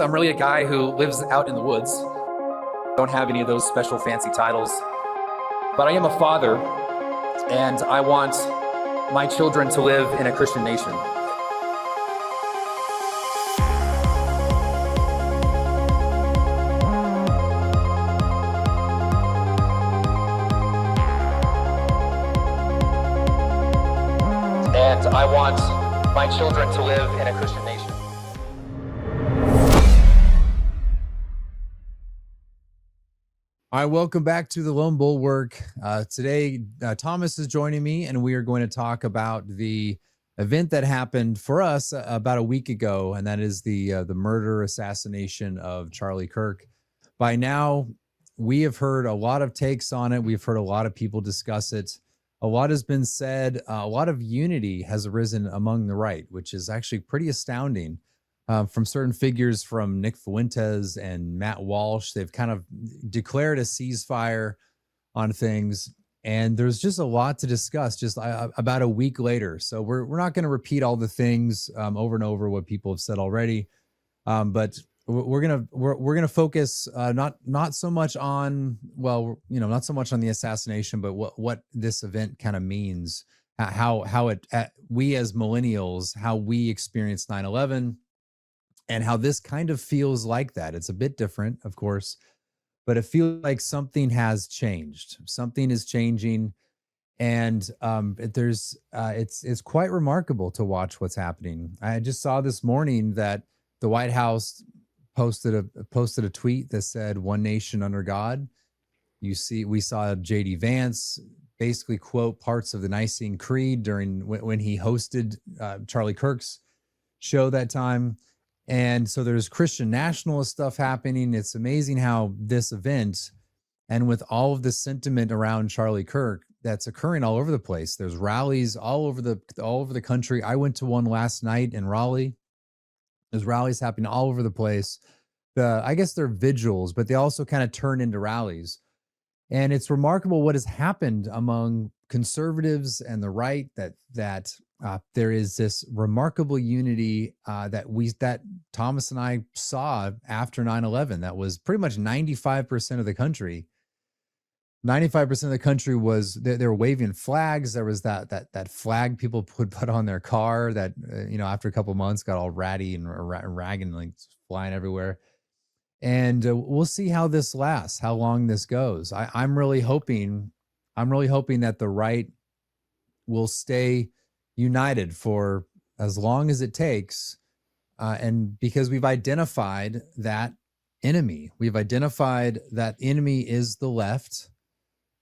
I'm really a guy who lives out in the woods. Don't have any of those special fancy titles. But I am a father, and I want my children to live in a Christian nation. And I want my children to live in a Christian nation. All right, welcome back to the Lone Bulwark. Today, Thomas is joining me, and we are going to talk about the event that happened for us about a week ago, and that is the murder assassination of Charlie Kirk. By now, we have heard a lot of takes on it. We've heard a lot of people discuss it. A lot has been said. A lot of unity has arisen among the right, which is actually pretty astounding. From certain figures from Nick Fuentes and Matt Walsh, they've kind of declared a ceasefire on things, and there's just a lot to discuss just about a week later. So we're not going to repeat all the things over and over what people have said already, but we're gonna focus not so much on not so much on the assassination, but what this event kind of means, how it we as millennials, how we experience 9/11. And how this kind of feels like that. It's a bit different, of course, but it feels like something has changed. Something is changing, and it's quite remarkable to watch what's happening. I just saw this morning that the White House posted a tweet that said "One nation under God." We saw J.D. Vance basically quote parts of the Nicene Creed during when he hosted Charlie Kirk's show that time. And so there's Christian nationalist stuff happening. It's amazing how this event, and with all of the sentiment around Charlie Kirk that's occurring all over the place. There's rallies all over the country. I went to one last night in Raleigh. There's rallies happening all over the place. I guess they're vigils, but they also kind of turn into rallies. And it's remarkable what has happened among conservatives and the right, that there is this remarkable unity that Thomas and I saw after 9/11. That was pretty much 95% of the country. 95% of the country was they were waving flags. There was that flag people would put on their car that after a couple of months got all ratty and ragged and like flying everywhere. And we'll see how this lasts, how long this goes. I'm really hoping that the right will stay united for as long as it takes, and because we've identified that enemy. We've identified that enemy is the left,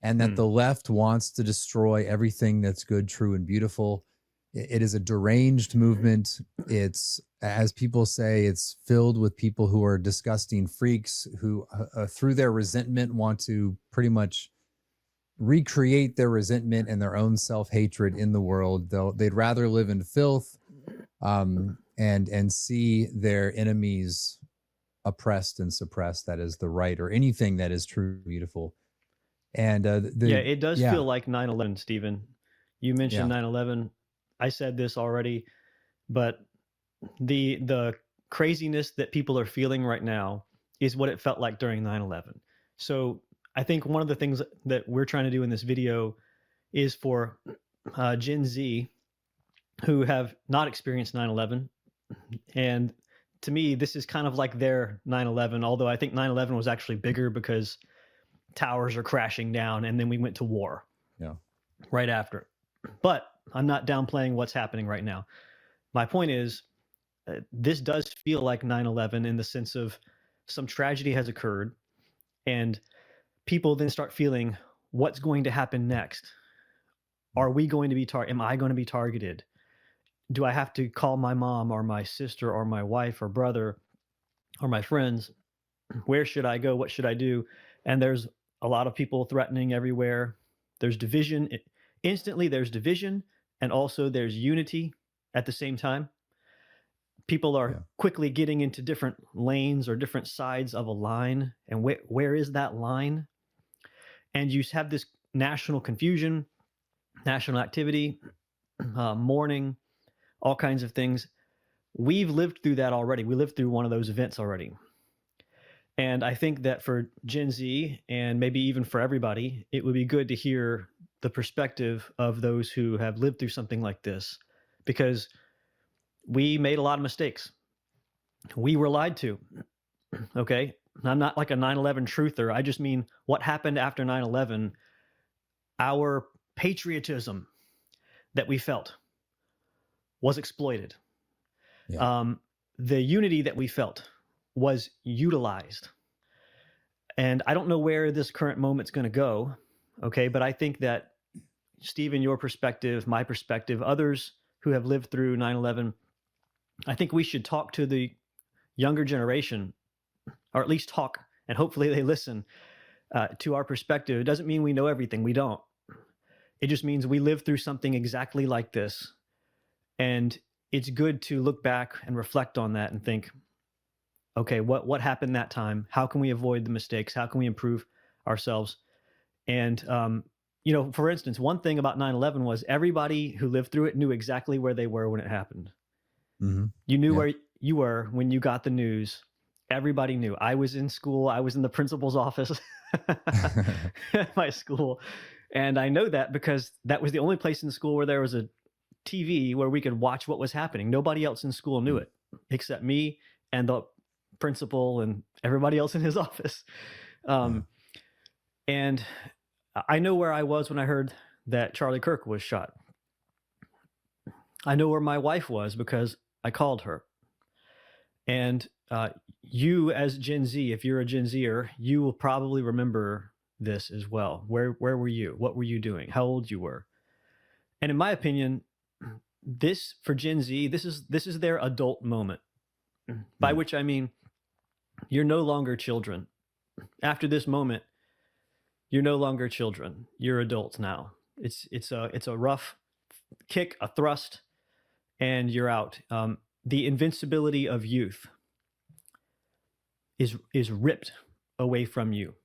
and that the left wants to destroy everything that's good, true, and beautiful. It is a deranged movement. It's, as people say, it's filled with people who are disgusting freaks who, through their resentment, want to pretty much recreate their resentment and their own self-hatred in the world. They'd rather live in filth and see their enemies oppressed and suppressed. That is the right, or anything that is true, beautiful. And it does feel like 9/11, Stephen. You mentioned 9/11. I said this already, but the craziness that people are feeling right now is what it felt like during 9/11. So I think one of the things that we're trying to do in this video is for Gen Z who have not experienced 9/11. And to me, this is kind of like their 9/11, although I think 9/11 was actually bigger because towers are crashing down and then we went to war right after. But I'm not downplaying what's happening right now. My point is, this does feel like 9/11 in the sense of some tragedy has occurred, and people then start feeling, what's going to happen next? Are we going to be am I going to be targeted? Do I have to call my mom or my sister or my wife or brother or my friends? Where should I go? What should I do? And there's a lot of people threatening everywhere. There's division. Instantly, there's division, and also there's unity at the same time. People are quickly getting into different lanes or different sides of a line. And where is that line? And you have this national confusion, national activity, mourning, all kinds of things. we've lived through that already. We lived through one of those events already. And I think that for Gen Z, and maybe even for everybody, it would be good to hear the perspective of those who have lived through something like this, because we made a lot of mistakes. We were lied to. Okay. I'm not like a 9/11 truther. I just mean what happened after 9/11, our patriotism that we felt was exploited. Yeah. The unity that we felt was utilized. And I don't know where this current moment's going to go. Okay. But I think that, Stephen, your perspective, my perspective, others who have lived through 9/11, I think we should talk to the younger generation, or at least talk, and hopefully they listen to our perspective. It doesn't mean we know everything. We don't. It just means we lived through something exactly like this. And it's good to look back and reflect on that and think, okay, what happened that time? How can we avoid the mistakes? How can we improve ourselves? And, for instance, one thing about 9/11 was everybody who lived through it knew exactly where they were when it happened. Mm-hmm. You knew where you were when you got the news. Everybody knew. I was in school. I was in the principal's office at my school. And I know that because that was the only place in school where there was a TV where we could watch what was happening. Nobody else in school knew it except me and the principal and everybody else in his office. And I know where I was when I heard that Charlie Kirk was shot. I know where my wife was because I called her. And you as Gen Z, if you're a Gen Zer, you will probably remember this as well. Where were you? What were you doing? How old you were? And in my opinion, this for Gen Z, this is their adult moment. By which I mean, you're no longer children. After this moment, you're no longer children. You're adults now. It's a rough kick, a thrust, and you're out. The invincibility of youth is ripped away from you.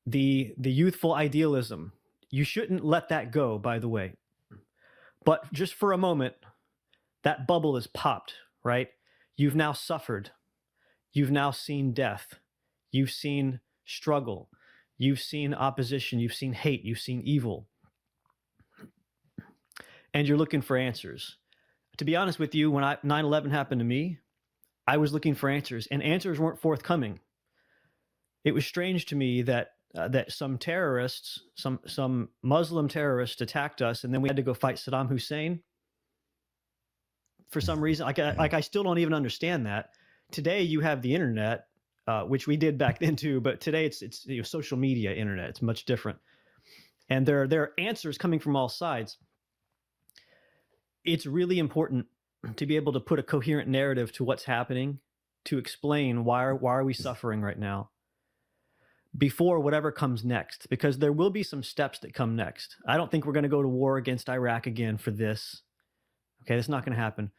The youthful idealism, you shouldn't let that go, by the way. But just for a moment, that bubble is popped, right? You've now suffered. You've now seen death. You've seen struggle. You've seen opposition. You've seen hate. You've seen evil. And you're looking for answers. To be honest with you, when 9/11 happened to me, I was looking for answers, and answers weren't forthcoming. It was strange to me that some terrorists, some Muslim terrorists attacked us, and then we had to go fight Saddam Hussein. For some reason, I still don't even understand that. Today you have the internet, which we did back then too, but today it's social media internet. It's much different, and there are answers coming from all sides. It's really important to be able to put a coherent narrative to what's happening, to explain why are we suffering right now, before whatever comes next, because there will be some steps that come next. I don't think we're going to go to war against Iraq again for this. Okay, that's not going to happen.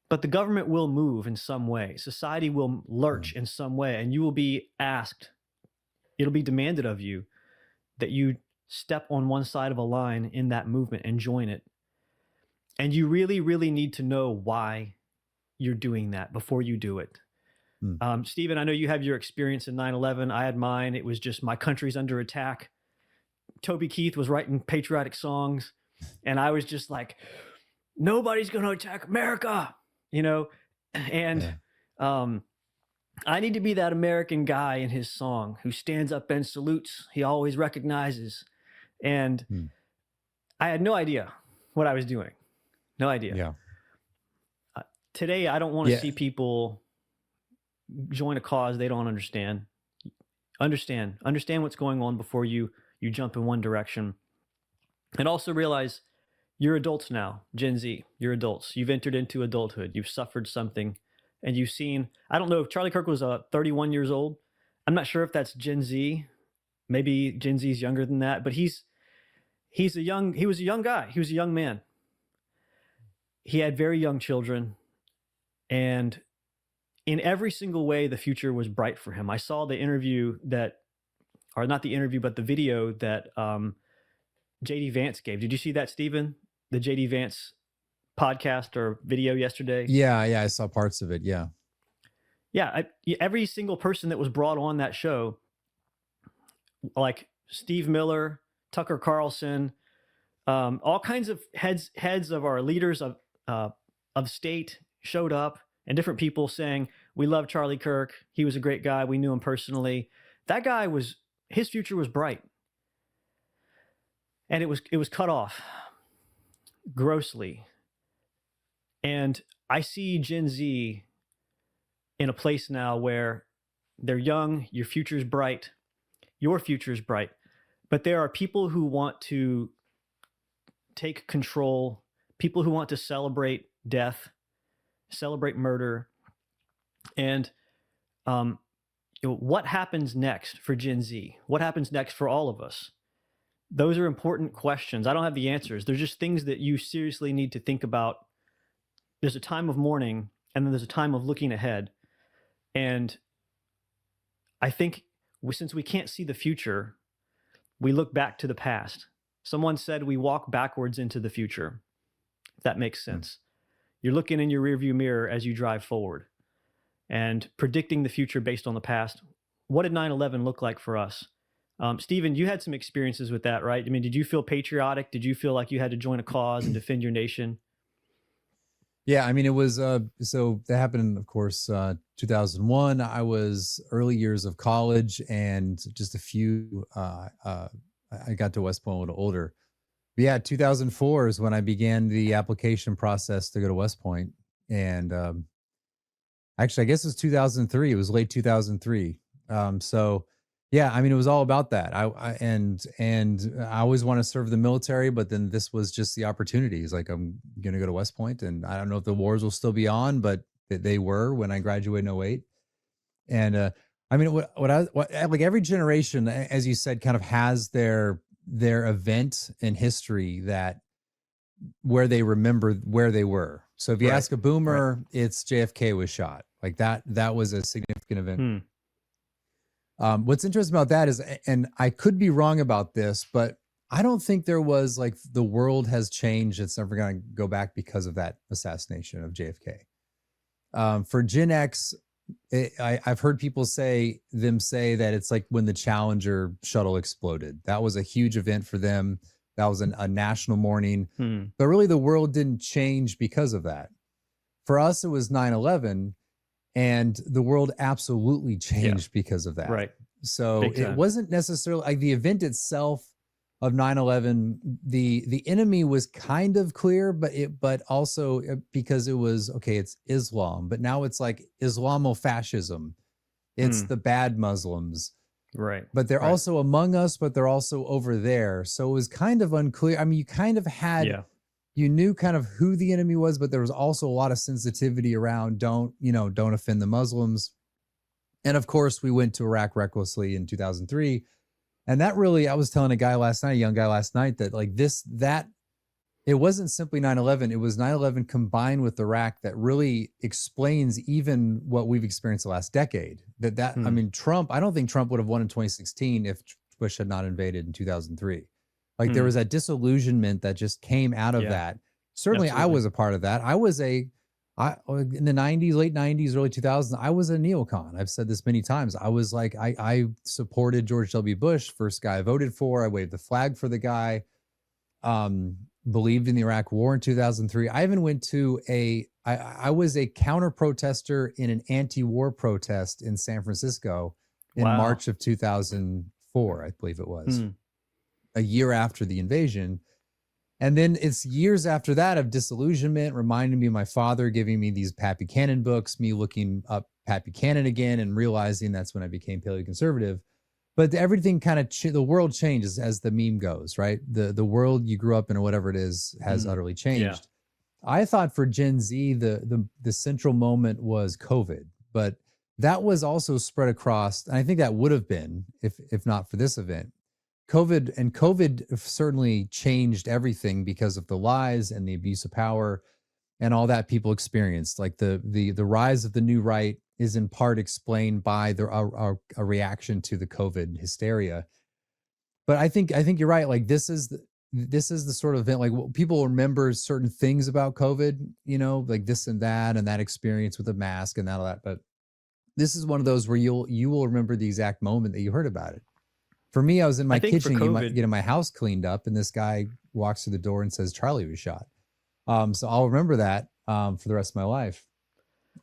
But the government will move in some way. Society will lurch in some way, and you will be asked, it'll be demanded of you that you step on one side of a line in that movement and join it. And you really, really need to know why you're doing that before you do it. Stephen, I know you have your experience in 9/11. I had mine. It was just my country's under attack. Toby Keith was writing patriotic songs, and I was just like, nobody's going to attack America, and I need to be that American guy in his song who stands up and salutes. He always recognizes. And I had no idea what I was doing. No idea. Yeah. Today, I don't want to see people join a cause they don't understand. Understand what's going on before you jump in one direction. And also realize you're adults now, Gen Z. You're adults. You've entered into adulthood. You've suffered something, and you've seen. I don't know if Charlie Kirk was 31 years old. I'm not sure if that's Gen Z. Maybe Gen Z is younger than that. But he was a young guy. He was a young man. He had very young children, and in every single way, the future was bright for him. I saw the interview or not the interview, but the video that J.D. Vance gave. Did you see that, Stephen? The J.D. Vance podcast or video yesterday? Yeah, I saw parts of it. Yeah. Yeah, every single person that was brought on that show, like Steve Miller, Tucker Carlson, all kinds of heads of our leaders of state showed up, and different people saying, "We love Charlie Kirk. He was a great guy. We knew him personally." That guy his future was bright, and it was cut off grossly. And I see Gen Z in a place now where they're young, your future's bright, but there are people who want to take control, people who want to celebrate death, celebrate murder. And what happens next for Gen Z? What happens next for all of us? Those are important questions. I don't have the answers. They're just things that you seriously need to think about. There's a time of mourning, and then there's a time of looking ahead. And I think since we can't see the future, we look back to the past. Someone said we walk backwards into the future, if that makes sense. You're looking in your rearview mirror as you drive forward and predicting the future based on the past. What did 9/11 look like for us? Stephen, you had some experiences with that, right? I mean, did you feel patriotic? Did you feel like you had to join a cause and defend your nation? Yeah, I mean, it was, so that happened, of course, 2001. I was early years of college, and just I got to West Point a little older. But yeah, 2004 is when I began the application process to go to West Point. And actually, I guess it was 2003. It was late 2003. So yeah, I mean, it was all about that. And I always want to serve the military, but then this was just the opportunities. Like, I'm going to go to West Point, and I don't know if the wars will still be on, but they were when I graduated in 08. And I mean, what like every generation, as you said, kind of has their event in history where they remember where they were. So if you ask a boomer, it's JFK was shot. Like that was a significant event. What's interesting about that is, and I could be wrong about this, but I don't think there was like the world has changed. It's never going to go back because of that assassination of JFK. For Gen X, I've heard people say that it's like when the Challenger shuttle exploded. That was a huge event for them. That was a national mourning. But really, the world didn't change because of that. For us, it was 9/11. And the world absolutely changed because of that. Right. So it wasn't necessarily like the event itself of 9/11. The enemy was kind of clear, but also because it was, okay, it's Islam, but now it's like Islamofascism. It's the bad Muslims. Right. But they're also among us, but they're also over there. So it was kind of unclear. I mean, you kind of had you knew kind of who the enemy was, but there was also a lot of sensitivity around don't offend the Muslims. And of course, we went to Iraq recklessly in 2003. And that really, I was telling a young guy last night, that like it wasn't simply 9/11. It was 9/11 combined with Iraq that really explains even what we've experienced the last decade. I mean, I don't think Trump would have won in 2016 if Bush had not invaded in 2003. Like there was that disillusionment that just came out of that. Certainly I was a part of that. I was in the 90s, late 90s, early 2000s, I was a neocon. I've said this many times. I was like, I supported George W. Bush, first guy I voted for. I waved the flag for the guy, believed in the Iraq war in 2003. I even went to I was a counter protester in an anti-war protest in San Francisco in March of 2004, I believe it was. A year after the invasion. And then it's years after that of disillusionment, reminding me of my father giving me these Pat Buchanan books, me looking up Pat Buchanan again and realizing that's when I became paleoconservative. But everything kind of, the world changes as the meme goes, right? The world you grew up in or whatever it is has utterly changed. I thought for Gen Z, the central moment was COVID, but that was also spread across, and I think that would have been, if not for this event, COVID certainly changed everything because of the lies and the abuse of power and all that people experienced. Like the rise of the new right is in part explained by a reaction to the COVID hysteria. But I think you're right. Like this is this is the sort of event, like people remember certain things about COVID, like this and that experience with the mask and all that. But this is one of those where you will remember the exact moment that you heard about it. For me, I was in my kitchen getting my house cleaned up, and this guy walks through the door and says Charlie was shot. So I'll remember that for the rest of my life.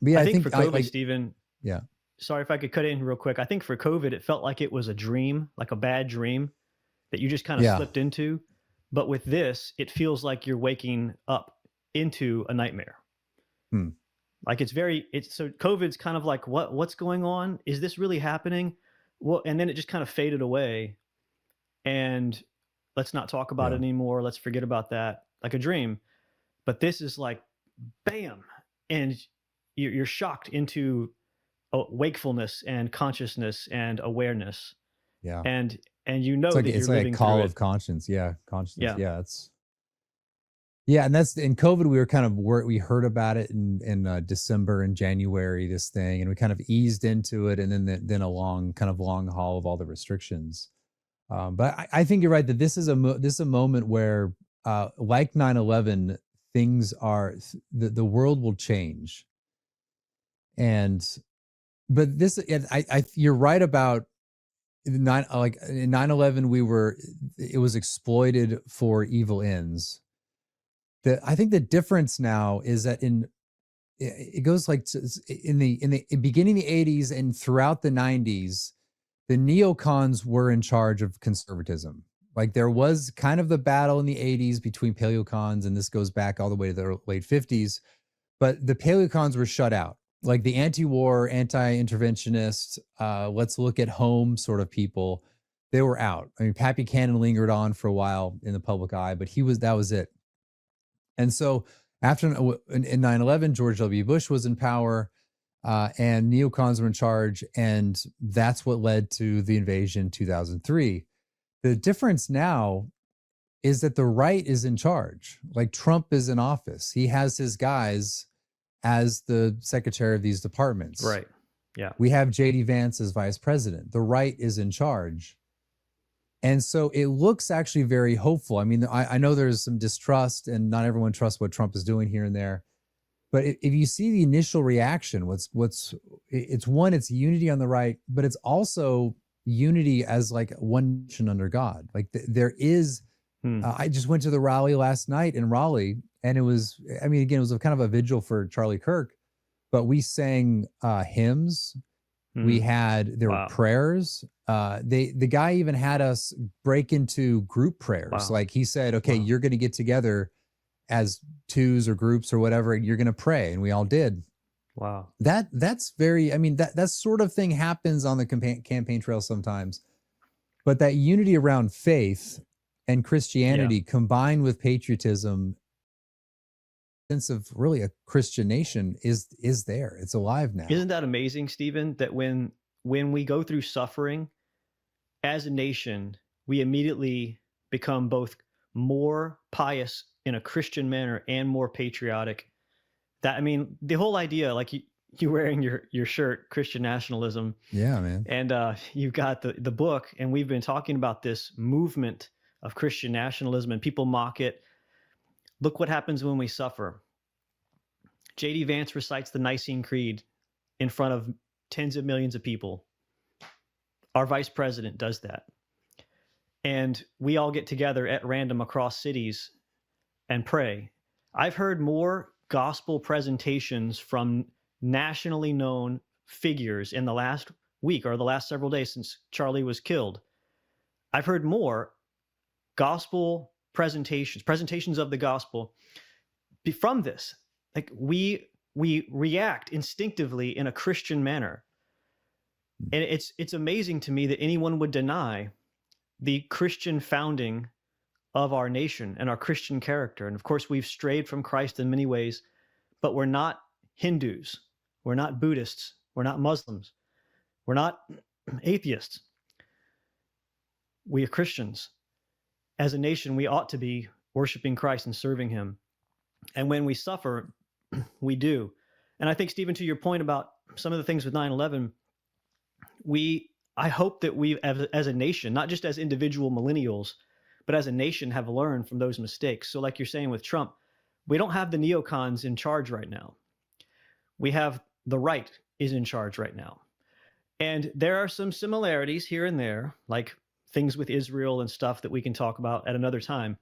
But yeah, I think for COVID, Stephen. Yeah. Sorry if I could cut in real quick. I think for COVID, it felt like it was a dream, like a bad dream that you just kind of slipped into. But with this, it feels like you're waking up into a nightmare. Like so COVID's kind of like, what's going on? Is this really happening? Well, and then it just kind of faded away, and let's not talk about it anymore. Let's forget about that, like a dream. But this is like, bam, and you're shocked into wakefulness and consciousness and awareness. Yeah. And you know it's like, that it's you're like living a call through of conscience. Yeah. Consciousness. Yeah. And that's in COVID. We were we heard about it in December and January, this thing, and we kind of eased into it, and then a long haul of all the restrictions. But I think you're right that this is a moment where, like 9/11, things are the world will change. But this, you're right about in 9/11, it was exploited for evil ends. I think the difference now is that it goes like in the beginning of the 80s and throughout the 90s, the neocons were in charge of conservatism. Like there was kind of the battle in the 80s between paleocons, and this goes back all the way to the late 50s, but the paleocons were shut out. Like the anti-war, anti-interventionist, let's look at home sort of people, they were out. I mean, Pat Buchanan lingered on for a while in the public eye, but that was it. And so after in 9/11, George W. Bush was in power, and neocons were in charge, and that's what led to the invasion in 2003. The difference now is that the right is in charge. Like Trump is in office. He has his guys as the secretary of these departments. Right. Yeah. We have J.D. Vance as vice president. The right is in charge. And so it looks actually very hopeful. I mean, I know there's some distrust, and not everyone trusts what Trump is doing here and there. But if you see the initial reaction, it's unity on the right, but it's also unity as like one nation under God. Like there is, I just went to the rally last night in Raleigh, and it was a kind of a vigil for Charlie Kirk, but we sang hymns. There were prayers. The guy even had us break into group prayers. Wow. Like he said, okay, you're going to get together as twos or groups or whatever, and you're going to pray. And we all did. Wow. That's very, I mean, that sort of thing happens on the campaign trail sometimes, but that unity around faith and Christianity combined with patriotism, sense of really a Christian nation is there. It's alive now. Isn't that amazing, Stephen, that when we go through suffering as a nation, we immediately become both more pious in a Christian manner and more patriotic. That, I mean, the whole idea, like you wearing your shirt, Christian nationalism. Yeah, man. And you've got the book, and we've been talking about this movement of Christian nationalism, and people mock it. Look what happens when we suffer. J.D. Vance recites the Nicene Creed in front of tens of millions of people. Our vice president does that. And we all get together at random across cities and pray. I've heard more gospel presentations from nationally known figures in the last week or the last several days since Charlie was killed. I've heard more gospel presentations of the gospel from this. Like we react instinctively in a Christian manner. And it's amazing to me that anyone would deny the Christian founding of our nation and our Christian character. And of course, we've strayed from Christ in many ways, but we're not Hindus. We're not Buddhists. We're not Muslims. We're not atheists. We are Christians. As a nation, we ought to be worshiping Christ and serving him. And when we suffer, we do. And I think, Stephen, to your point about some of the things with 9/11, I hope that we, as a nation, not just as individual millennials, but as a nation have learned from those mistakes. So like you're saying with Trump, we don't have the neocons in charge right now. We have the right is in charge right now. And there are some similarities here and there, like things with Israel and stuff that we can talk about at another time.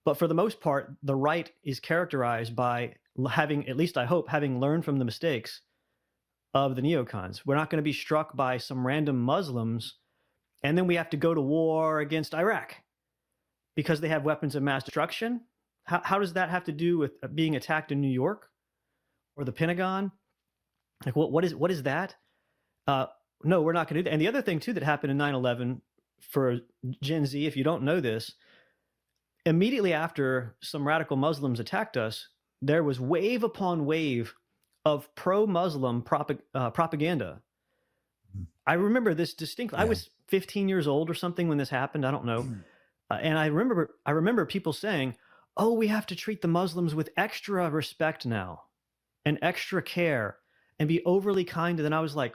But for the most part, the right is characterized by having, at least I hope, having learned from the mistakes of the neocons. We're not going to be struck by some random Muslims, and then we have to go to war against Iraq because they have weapons of mass destruction. How does that have to do with being attacked in New York or the Pentagon? Like, what is that? No, we're not going to do that. And the other thing, too, that happened in 9/11 for Gen Z, if you don't know this, immediately after some radical Muslims attacked us, there was wave upon wave of pro-Muslim propaganda. I remember this distinctly. Yeah. I was 15 years old or something when this happened. I don't know. And I remember people saying, oh, we have to treat the Muslims with extra respect now and extra care and be overly kind. And then I was like,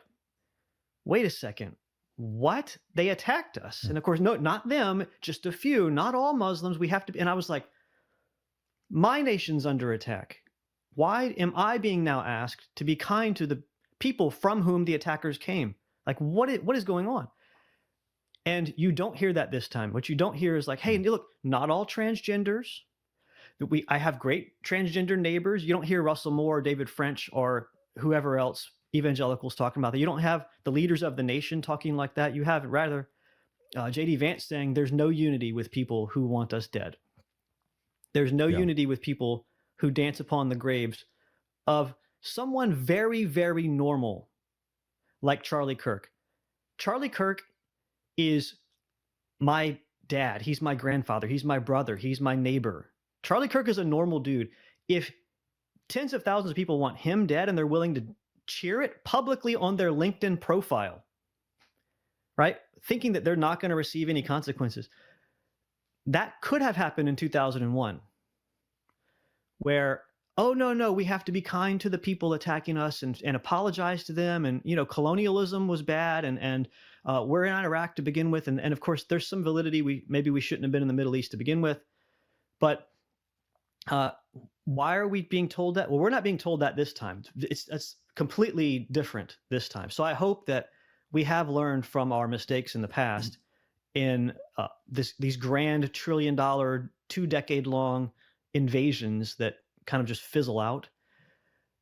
wait a second, what? They attacked us. And of course, no, not them, just a few, not all Muslims. We have to be. And I was like, my nation's under attack. Why am I being now asked to be kind to the people from whom the attackers came? Like, what is going on? And you don't hear that this time. What you don't hear is like, hey, look, not all transgenders. I have great transgender neighbors. You don't hear Russell Moore, or David French, or whoever else evangelicals talking about that. You don't have the leaders of the nation talking like that. You have rather J.D. Vance saying there's no unity with people who want us dead. There's no unity with people who dance upon the graves of someone very, very normal like Charlie Kirk. Charlie Kirk is my dad. He's my grandfather. He's my brother. He's my neighbor. Charlie Kirk is a normal dude. If tens of thousands of people want him dead and they're willing to cheer it publicly on their LinkedIn profile, right? Thinking that they're not going to receive any consequences. That could have happened in 2001, where, oh, no, we have to be kind to the people attacking us and apologize to them. And, colonialism was bad and we're in Iraq to begin with. And of course, there's some validity. Maybe we shouldn't have been in the Middle East to begin with. But why are we being told that? Well, we're not being told that this time. It's completely different this time. So I hope that we have learned from our mistakes in the past in these grand $1 trillion, 2-decade-long invasions that kind of just fizzle out.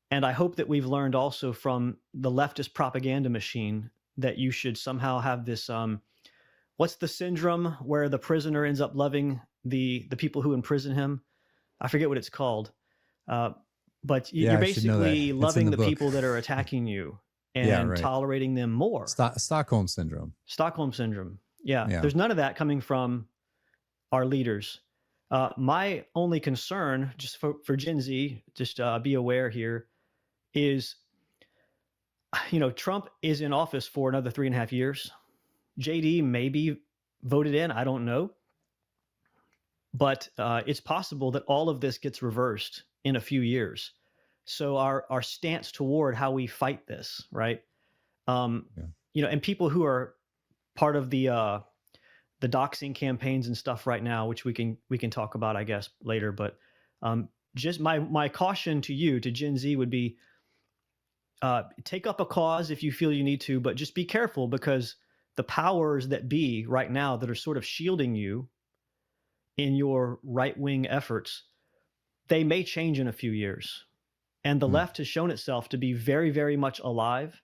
And I hope that we've learned also from the leftist propaganda machine that you should somehow have this, what's the syndrome where the prisoner ends up loving the people who imprison him? I forget what it's called. But you're basically loving the people that are attacking you and tolerating them more. Stockholm syndrome. Stockholm syndrome. Yeah. There's none of that coming from our leaders. My only concern, just for Gen Z, just be aware here, is, Trump is in office for another 3.5 years. JD may be voted in. I don't know. But it's possible that all of this gets reversed in a few years. So our stance toward how we fight this, right? And people who are part of the doxing campaigns and stuff right now, which we can talk about, I guess, later. But just my caution to you, to Gen Z, would be take up a cause if you feel you need to, but just be careful, because the powers that be right now that are sort of shielding you in your right-wing efforts, they may change in a few years. And the left has shown itself to be very, very much alive.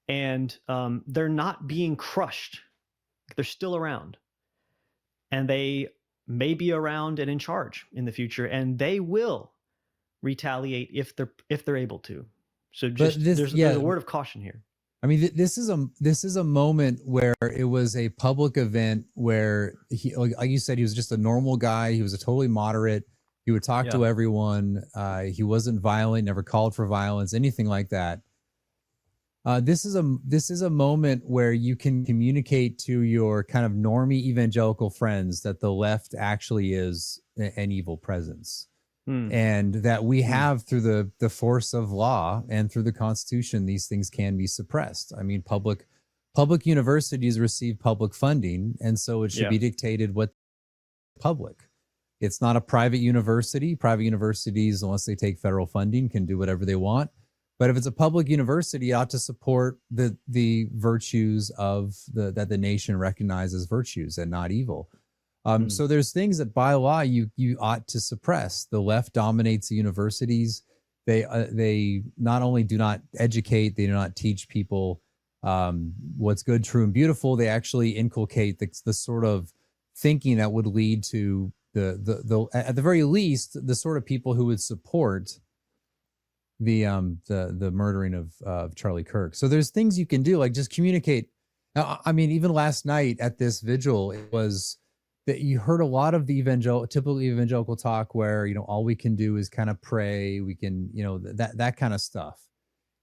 And they're not being crushed. They're still around. And they may be around and in charge in the future. And they will retaliate if they're able to. So just there's a word of caution here. I mean, this is a moment where it was a public event where he, like you said, he was just a normal guy. He was a totally moderate. He would talk to everyone. He wasn't violent, never called for violence, anything like that. This is a moment where you can communicate to your kind of normie evangelical friends that the left actually is an evil presence. And that we have, through the force of law and through the Constitution, these things can be suppressed. I mean, public universities receive public funding, and so it should be dictated what public. It's not a private university. Private universities, unless they take federal funding, can do whatever they want. But if it's a public university, it ought to support the virtues of that the nation recognizes virtues and not evil. So there's things that by law you ought to suppress. The left dominates the universities. They not only do not educate, they do not teach people what's good, true, and beautiful. They actually inculcate the sort of thinking that would lead to the at the very least the sort of people who would support the murdering of Charlie Kirk. So there's things you can do, like just communicate. Now, I mean, even last night at this vigil, it was that you heard a lot of the typical evangelical talk where, all we can do is kind of pray. We can, that kind of stuff,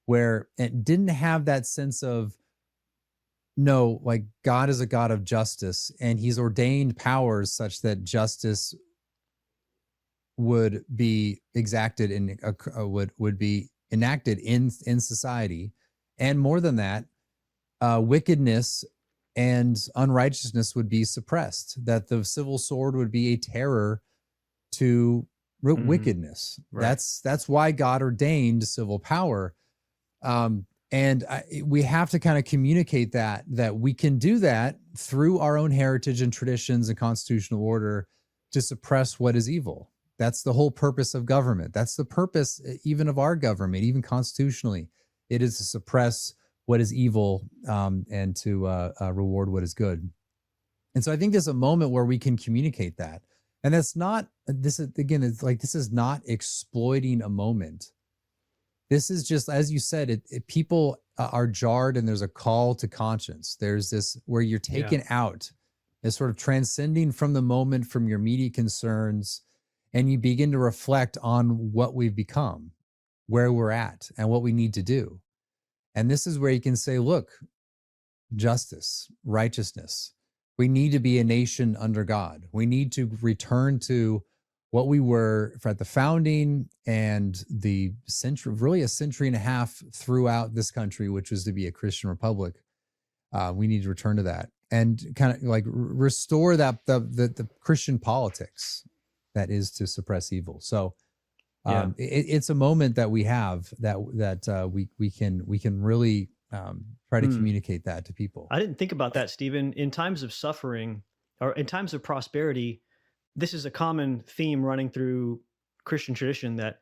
where it didn't have that sense of, no, like God is a God of justice, and he's ordained powers such that justice would be exacted in would be enacted in society. And more than that, wickedness and unrighteousness would be suppressed, that the civil sword would be a terror to wickedness. Right. That's why God ordained civil power. We have to kind of communicate that we can do that through our own heritage and traditions and constitutional order to suppress what is evil. That's the whole purpose of government. That's the purpose even of our government, even constitutionally. It is to suppress what is evil and to reward what is good. And so I think there's a moment where we can communicate that. And that's not, this is not exploiting a moment. This is just, as you said, people are jarred, and there's a call to conscience. There's this where you're taken out, as sort of transcending from the moment, from your immediate concerns, and you begin to reflect on what we've become, where we're at, and what we need to do. And this is where you can say, look, justice, righteousness. We need to be a nation under God. We need to return to what we were at the founding and the century, really a century and a half throughout this country, which was to be a Christian republic. We need to return to that and kind of like restore that the Christian politics that is to suppress evil. So it's a moment that we have that we can really try to communicate that to people. I didn't think about that, Stephen. In times of suffering or in times of prosperity, this is a common theme running through Christian tradition, that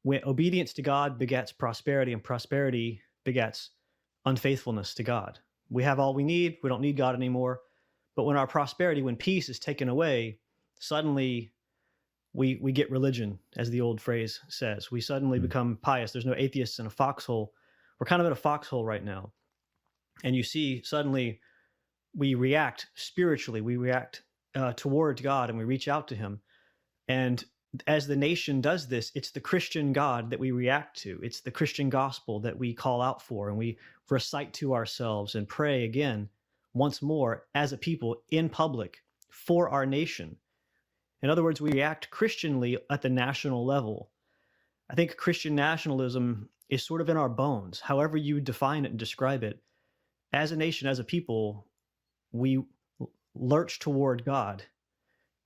when obedience to God begets prosperity, and prosperity begets unfaithfulness to God. We have all we need. We don't need God anymore. But when our prosperity, when peace is taken away, suddenly we get religion, as the old phrase says. We suddenly become pious. There's no atheists in a foxhole. We're kind of in a foxhole right now. And you see, suddenly we react spiritually. We react toward God, and we reach out to him. And as the nation does this, it's the Christian God that we react to. It's the Christian gospel that we call out for, and we recite to ourselves and pray again, once more, as a people in public for our nation. In other words, we react Christianly at the national level. I think Christian nationalism is sort of in our bones, however you define it and describe it. As a nation, as a people, we lurch toward God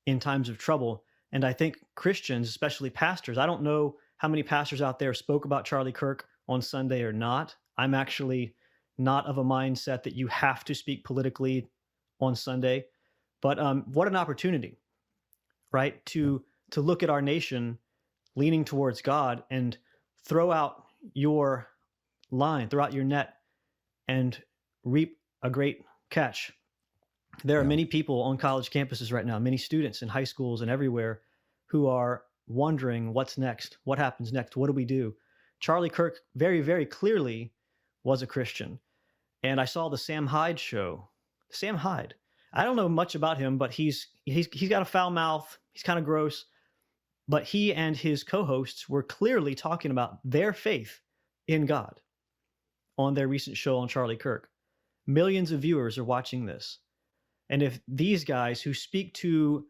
in times of trouble. And I think Christians, especially pastors, I don't know how many pastors out there spoke about Charlie Kirk on Sunday or not. I'm actually not of a mindset that you have to speak politically on Sunday. But what an opportunity, right? To look at our nation leaning towards God and throw out your line, throw out your net, and reap a great catch. There are many people on college campuses right now, many students in high schools and everywhere, who are wondering what's next, what happens next, what do we do? Charlie Kirk very, very clearly was a Christian. And I saw the Sam Hyde show. Sam Hyde. I don't know much about him, but he's got a foul mouth. He's kind of gross. But he and his co-hosts were clearly talking about their faith in God on their recent show on Charlie Kirk. Millions of viewers are watching this. And if these guys who speak to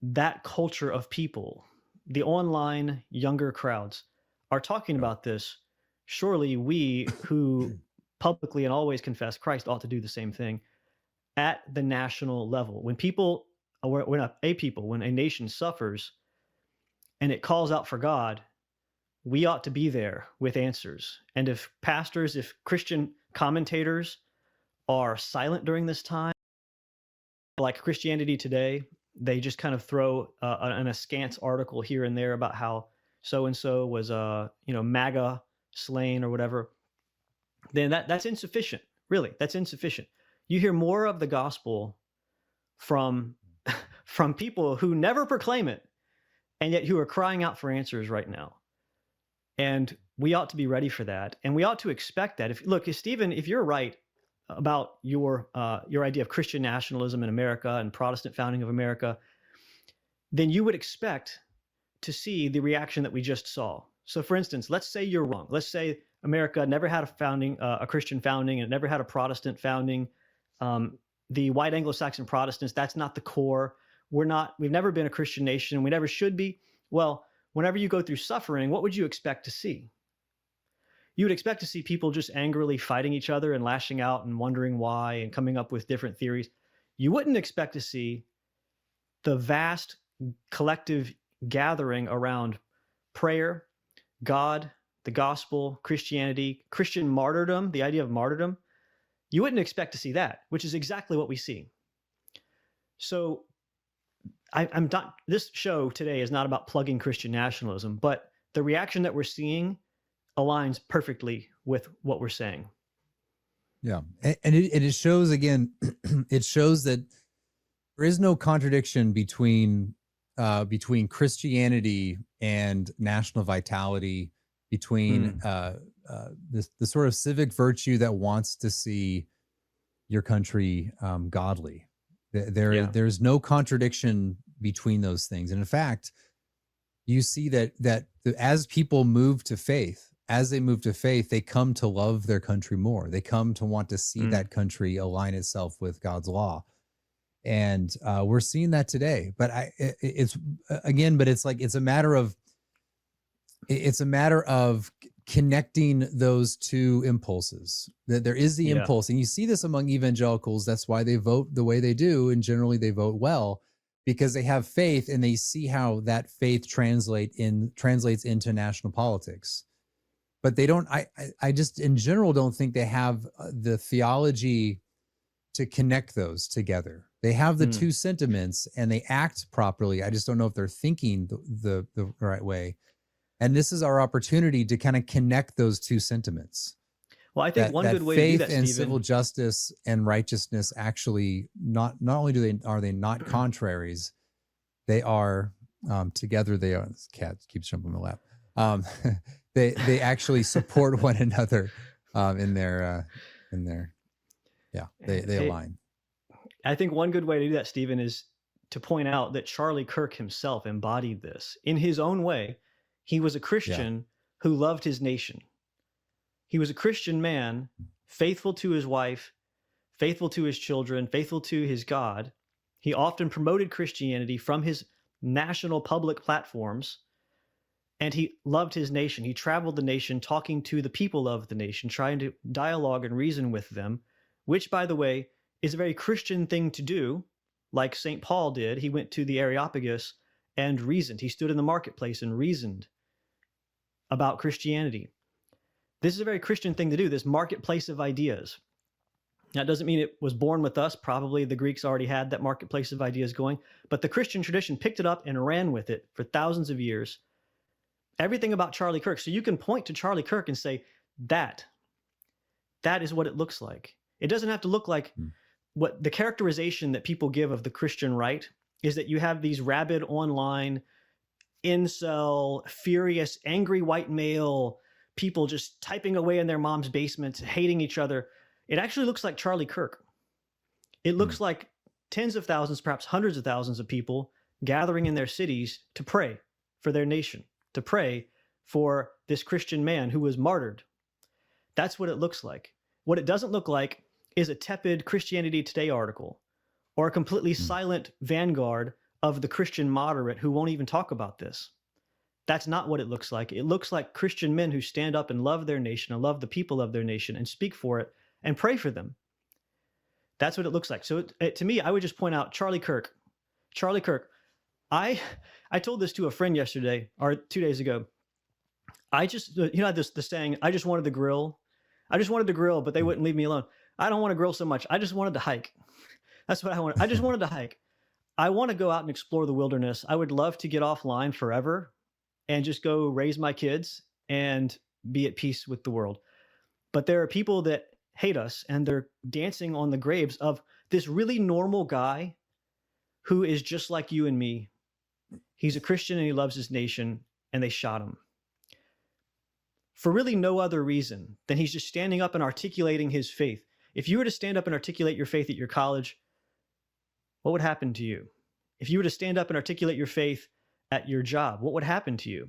that culture of people, the online younger crowds, are talking about this, surely we who publicly and always confess Christ ought to do the same thing at the national level. When people when a nation suffers and it calls out for God, we ought to be there with answers. And if pastors, if Christian commentators are silent during this time, like Christianity Today, they just kind of throw an askance article here and there about how so-and-so was, MAGA slain or whatever, then that's insufficient. Really, that's insufficient. You hear more of the gospel from people who never proclaim it, and yet who are crying out for answers right now. And we ought to be ready for that, and we ought to expect that. Stephen, if you're right about your idea of Christian nationalism in America and Protestant founding of America, then you would expect to see the reaction that we just saw. So, for instance, let's say you're wrong. Let's say America never had a Christian founding, and it never had a Protestant founding. The white Anglo-Saxon Protestants, that's not the core. We've never been a Christian nation. We never should be. Well, whenever you go through suffering, what would you expect to see? You would expect to see people just angrily fighting each other and lashing out and wondering why and coming up with different theories. You wouldn't expect to see the vast collective gathering around prayer, God, the gospel, Christianity, Christian martyrdom, the idea of martyrdom. You wouldn't expect to see that, which is exactly what we see. So this show today is not about plugging Christian nationalism, but the reaction that we're seeing aligns perfectly with what we're saying. Yeah. And it shows, again, it shows that there is no contradiction between Christianity and national vitality, between the sort of civic virtue that wants to see your country godly. There's no contradiction between those things. And in fact, you see that as people move to faith, they come to love their country more. They come to want to see that country align itself with God's law. And we're seeing that today. But it's a matter of connecting those two impulses. That there is the impulse, and you see this among evangelicals. That's why they vote the way they do, and generally they vote well, because they have faith and they see how that faith translates into national politics. But they don't. I just in general don't think they have the theology to connect those together. They have the two sentiments and they act properly. I just don't know if they're thinking the right way. And this is our opportunity to kind of connect those two sentiments. Well, I think one good way to do that, faith and Stephen, civil justice and righteousness actually not only are they not contraries, they are together. They are. This cat keeps jumping on my lap. They actually support one another they align. I think one good way to do that, Stephen, is to point out that Charlie Kirk himself embodied this in his own way. He was a Christian who loved his nation. He was a Christian man, faithful to his wife, faithful to his children, faithful to his God. He often promoted Christianity from his national public platforms, and he loved his nation. He traveled the nation talking to the people of the nation, trying to dialogue and reason with them, which, by the way, is a very Christian thing to do, like St. Paul did. He went to the Areopagus and reasoned. He stood in the marketplace and reasoned about Christianity. This is a very Christian thing to do, this marketplace of ideas. That doesn't mean it was born with us. Probably the Greeks already had that marketplace of ideas going, but the Christian tradition picked it up and ran with it for thousands of years. Everything about Charlie Kirk. So you can point to Charlie Kirk and say, that is what it looks like. It doesn't have to look like what the characterization that people give of the Christian right is, that you have these rabid online, incel, furious, angry white male people just typing away in their mom's basement, hating each other. It actually looks like Charlie Kirk. It looks like tens of thousands, perhaps hundreds of thousands of people gathering in their cities to pray for their nation, to pray for this Christian man who was martyred. That's what it looks like. What it doesn't look like is a tepid Christianity Today article or a completely silent vanguard of the Christian moderate who won't even talk about this. That's not what it looks like. It looks like Christian men who stand up and love their nation and love the people of their nation and speak for it and pray for them. That's what it looks like. So to me, I would just point out Charlie Kirk. Charlie Kirk. I told this to a friend yesterday or 2 days ago. I just, the saying, I just wanted to grill. I just wanted to grill, but they wouldn't leave me alone. I don't want to grill so much. I just wanted to hike. That's what I wanted. I just wanted to hike. I want to go out and explore the wilderness. I would love to get offline forever and just go raise my kids and be at peace with the world. But there are people that hate us, and they're dancing on the graves of this really normal guy who is just like you and me. He's a Christian and he loves his nation, and they shot him for really no other reason than he's just standing up and articulating his faith. If you were to stand up and articulate your faith at your college, what would happen to you? If you were to stand up and articulate your faith at your job, what would happen to you?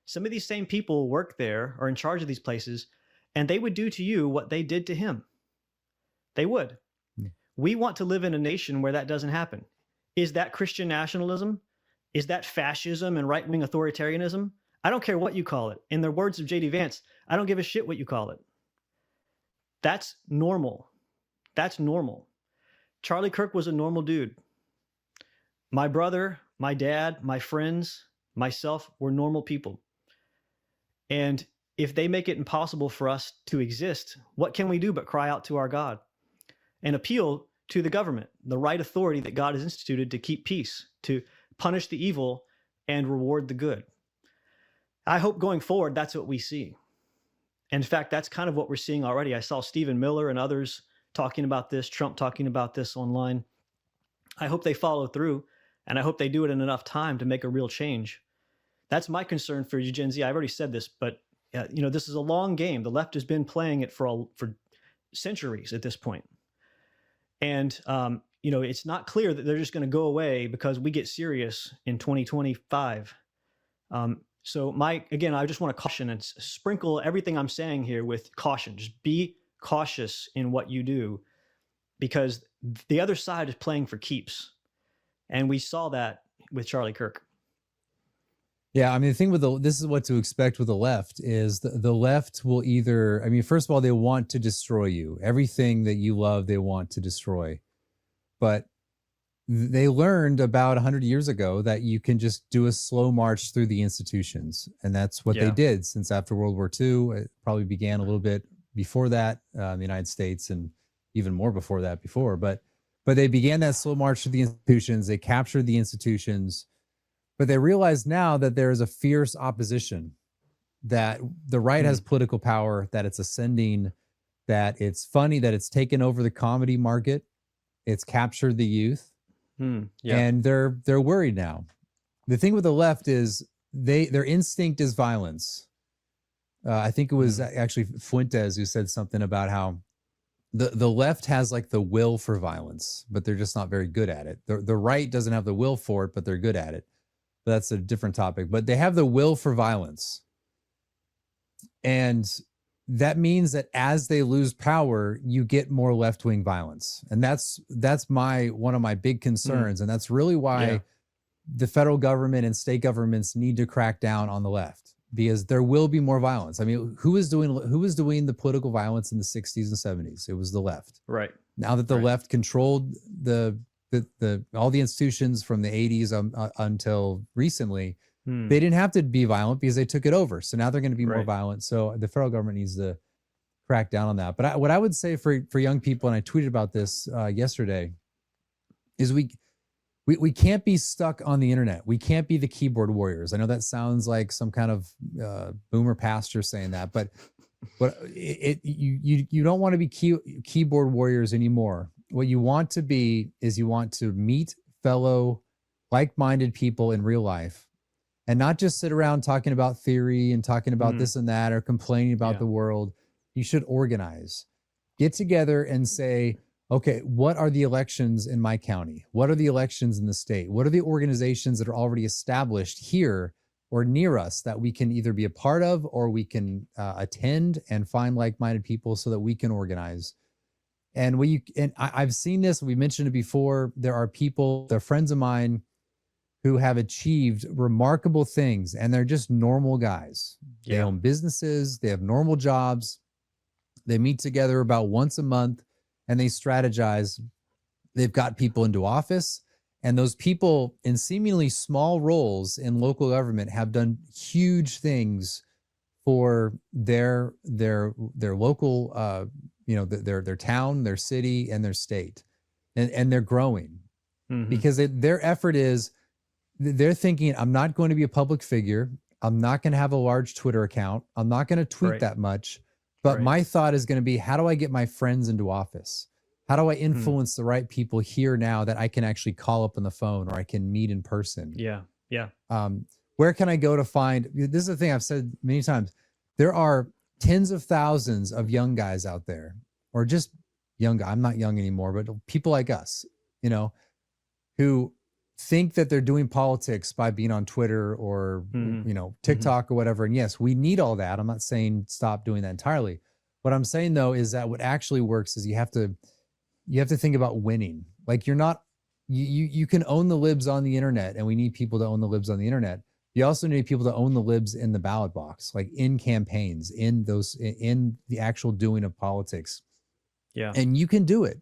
Some of these same people work there or in charge of these places, and they would do to you what they did to him. They would. We want to live in a nation where that doesn't happen. Is that Christian nationalism? Is that fascism and right-wing authoritarianism? I don't care what you call it. In the words of J.D. Vance, I don't give a shit what you call it. That's normal. That's normal. Charlie Kirk was a normal dude. My brother, my dad, my friends, myself were normal people. And if they make it impossible for us to exist, what can we do but cry out to our God and appeal to the government, the right authority that God has instituted to keep peace, to punish the evil and reward the good? I hope going forward, that's what we see. In fact, that's kind of what we're seeing already. I saw Stephen Miller and others talking about this, Trump talking about this online. I hope they follow through, and I hope they do it in enough time to make a real change. That's my concern for you, Gen Z. I've already said this, but this is a long game. The left has been playing it for centuries at this point. And, it's not clear that they're just going to go away because we get serious in 2025. So I just want to caution and sprinkle everything I'm saying here with caution. Just be cautious in what you do, because the other side is playing for keeps. And we saw that with Charlie Kirk. Yeah, I mean, the thing with this is what to expect with the left is the left will either, first of all, they want to destroy you. Everything that you love, they want to destroy. But they learned about 100 years ago that you can just do a slow march through the institutions. And that's what they did since after World War II. It probably began a little bit before that in the United States, and even more before that before. But they began that slow march through the institutions. They captured the institutions. But they realize now that there is a fierce opposition, that the right has political power, that it's ascending, that it's funny, that it's taken over the comedy market. It's captured the youth. And they're worried now. The thing with the left is their instinct is violence. I think it was actually Fuentes who said something about how the left has like the will for violence, but they're just not very good at it. The right doesn't have the will for it, but they're good at it. But that's a different topic. But they have the will for violence. And that means that as they lose power, you get more left-wing violence. And that's one of my big concerns. And that's really why the federal government and state governments need to crack down on the left, because there will be more violence. I mean, who was doing the political violence in the 60s and 70s? It was the left. Right. Now that the left controlled all the institutions from the 80s until recently, they didn't have to be violent because they took it over. So now they're going to be more violent. So the federal government needs to crack down on that. But what I would say for young people, and I tweeted about this yesterday, is we can't be stuck on the internet. We can't be the keyboard warriors. I know that sounds like some kind of boomer pastor saying that, but you don't want to be keyboard warriors anymore. What you want to be is you want to meet fellow like-minded people in real life, and not just sit around talking about theory and talking about this and that or complaining about the world. You should organize. Get together and say, okay, what are the elections in my county? What are the elections in the state? What are the organizations that are already established here or near us that we can either be a part of or we can attend and find like-minded people so that we can organize? And I've seen this, we mentioned it before, there are people, they're friends of mine, who have achieved remarkable things, and they're just normal guys. They own businesses, they have normal jobs, they meet together about once a month, and they strategize. They've got people into office, And those people in seemingly small roles in local government have done huge things for their local, their town, their city, and their state, and they're growing because their effort is, they're thinking, I'm not going to be a public figure. I'm not going to have a large Twitter account. I'm not going to tweet that much. But my thought is going to be, how do I get my friends into office? How do I influence the right people here now that I can actually call up on the phone or I can meet in person? Yeah. Where can I go to find, this is the thing I've said many times, there are tens of thousands of young guys out there, or just young, I'm not young anymore, but people like us, who think that they're doing politics by being on Twitter or, TikTok or whatever. And yes, we need all that. I'm not saying stop doing that entirely. What I'm saying though, is that what actually works is you have to think about winning. Like you can own the libs on the internet, and we need people to own the libs on the internet. You also need people to own the libs in the ballot box, like in campaigns, in the actual doing of politics. Yeah. And you can do it.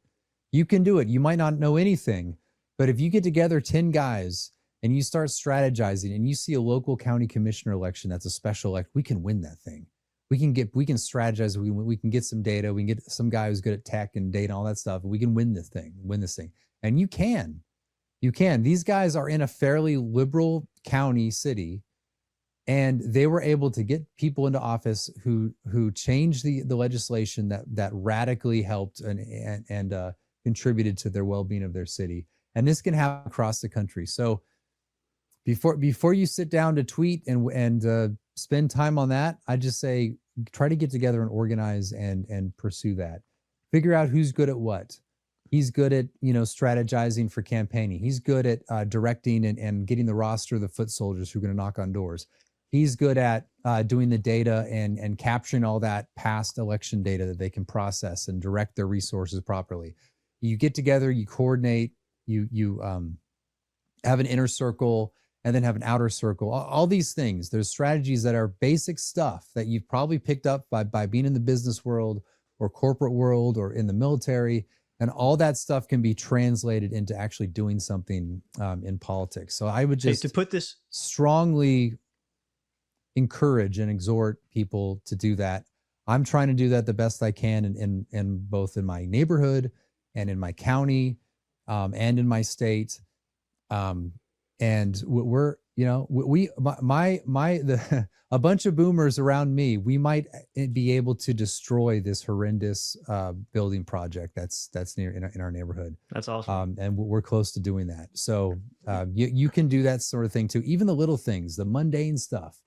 You can do it. You might not know anything, but if you get together 10 guys and you start strategizing and you see a local county commissioner election that's a special elect, we can win that thing. We can strategize. We can get some data. We can get some guy who's good at tech and data, all that stuff. And we can win this thing. And you can. These guys are in a fairly liberal county city, and they were able to get people into office who changed the legislation that radically helped and contributed to their well-being of their city. And this can happen across the country. So before you sit down to tweet and spend time on that, I just say, try to get together and organize and pursue that. Figure out who's good at what. He's good at, strategizing for campaigning. He's good at directing and getting the roster of the foot soldiers who are going to knock on doors. He's good at doing the data and capturing all that past election data that they can process and direct their resources properly. You get together, you coordinate, you have an inner circle, and then have an outer circle. All these things. There's strategies that are basic stuff that you've probably picked up by being in the business world or corporate world or in the military. And all that stuff can be translated into actually doing something in politics. So I would just to put this strongly encourage and exhort people to do that. I'm trying to do that the best I can in both in my neighborhood and in my county and in my state. And we're, a bunch of boomers around me, we might be able to destroy this horrendous building project that's near in our neighborhood. That's awesome. And we're close to doing that. So you can do that sort of thing too. Even the little things, the mundane stuff,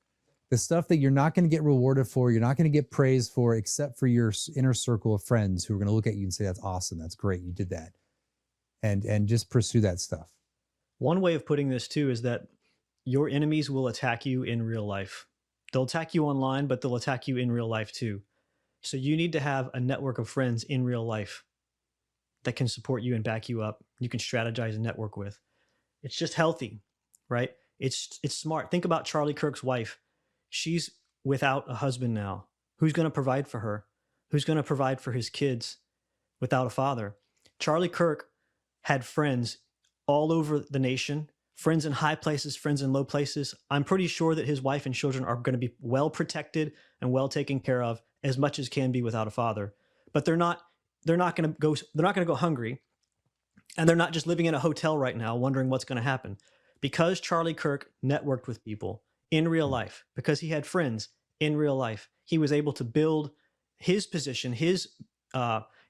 the stuff that you're not going to get rewarded for, you're not going to get praised for, except for your inner circle of friends who are going to look at you and say, that's awesome. That's great. You did that. And just pursue that stuff. One way of putting this too is that your enemies will attack you in real life. They'll attack you online, but they'll attack you in real life too. So you need to have a network of friends in real life that can support you and back you up. You can strategize and network with. It's just healthy, right? It's smart. Think about Charlie Kirk's wife. She's without a husband now. Who's going to provide for her? Who's going to provide for his kids without a father? Charlie Kirk had friends all over the nation, friends in high places, friends in low places. I'm pretty sure that his wife and children are going to be well protected and well taken care of as much as can be without a father. But they're not going to go hungry, and they're not just living in a hotel right now wondering what's going to happen. Because Charlie Kirk networked with people in real life, because he had friends in real life, he was able to build his position, his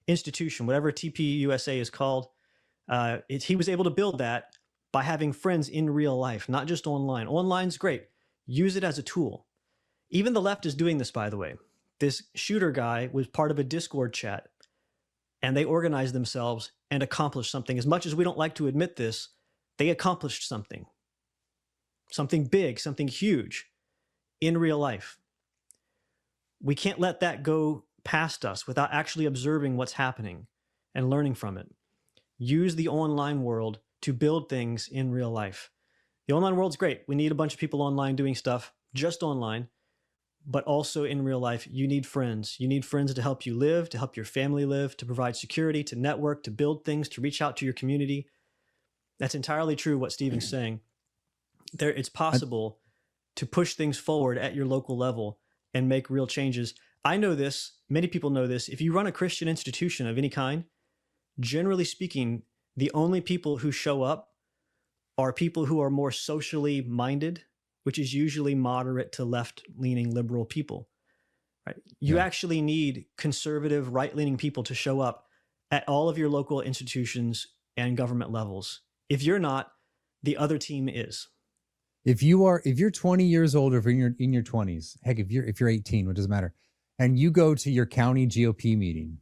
institution, whatever TPUSA is called. He was able to build that by having friends in real life, not just online. Online's great. Use it as a tool. Even the left is doing this, by the way. This shooter guy was part of a Discord chat, and they organized themselves and accomplished something. As much as we don't like to admit this, they accomplished something. Something big, something huge in real life. We can't let that go past us without actually observing what's happening and learning from it. Use the online world to build things in real life. The online world's great. We need a bunch of people online doing stuff just online, but also in real life, you need friends. You need friends to help you live, to help your family live, to provide security, to network, to build things, to reach out to your community. That's entirely true what Stephen's saying. It's possible to push things forward at your local level and make real changes. I know this, many people know this. If you run a Christian institution of any kind, generally speaking, the only people who show up are people who are more socially minded, which is usually moderate to left-leaning liberal people. Right? You actually need conservative, right-leaning people to show up at all of your local institutions and government levels. If you're not, the other team is. If you're 20 years old, or if you're in your 20s, heck, if you're 18, it doesn't matter, and you go to your county GOP meeting,